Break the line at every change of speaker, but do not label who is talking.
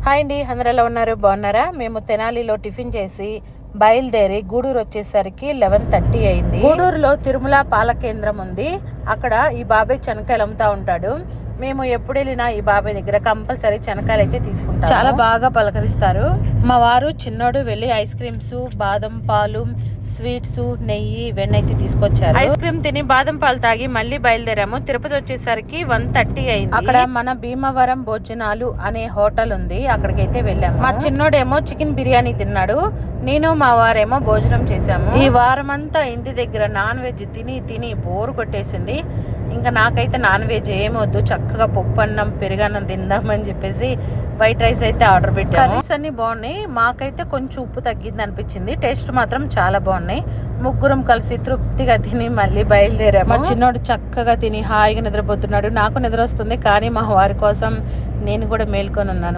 Hi అండి, అందరూ ఎలా ఉన్నారు? బాగున్నారా? మేము తెనాలిలో టిఫిన్ చేసి బయలుదేరి గూడూరు వచ్చేసరికి 11:30 అయింది. గూడూరులో తిరుమల పాల కేంద్రం ఉంది. అక్కడ ఈ బాబాయ్ చెనక్కాయలు అమ్ముతా ఉంటాడు. మేము ఎప్పుడు వెళ్ళినా ఈ బాబాయ్ దగ్గర కంపల్సరీ చెనక్కాయలు అయితే తీసుకుంటాం. చాలా బాగా పలకరిస్తారు. మా వారు చిన్నోడు వెళ్ళి ఐస్ క్రీమ్స్, బాదం పాలు, స్వీట్స్, నెయ్యి ఇవన్నీ అయితే తీసుకొచ్చారు. ఐస్ క్రీమ్ తిని బాదం పాలు తాగి మళ్ళీ బయలుదేరాము. తిరుపతి వచ్చేసరికి 1:30 అయింది. అక్కడ మన భీమవరం భోజనాలు అనే హోటల్ ఉంది, అక్కడికైతే వెళ్ళాము. మా చిన్నోడేమో చికెన్ బిర్యానీ తిన్నాడు, నేను మా వారేమో భోజనం చేశాము. ఈ వారం అంతా ఇంటి దగ్గర నాన్ వెజ్ తిని తిని బోరు కొట్టేసింది. ఇంకా నాకైతే నాన్ వెజ్ ఏమొద్దు, చక్కగా పప్పు అన్నం పెరుగన్నం తిందామని చెప్పేసి వైట్ రైస్ అయితే ఆర్డర్ పెట్టాము. కర్రీస్ అన్ని బాగున్నాయి. మాకైతే కొంచెం ఉప్పు తగ్గింది అనిపించింది. టేస్ట్ మాత్రం చాలా బాగున్నాయి. ముగ్గురం కలిసి తృప్తిగా తిని మళ్ళీ బయలుదేరాము. మా చిన్నోడు చక్కగా తిని హాయిగా నిద్రపోతున్నాడు. నాకు నిద్ర వస్తుంది, కానీ మా వారి కోసం నేను కూడా మేల్కొని ఉన్నాను.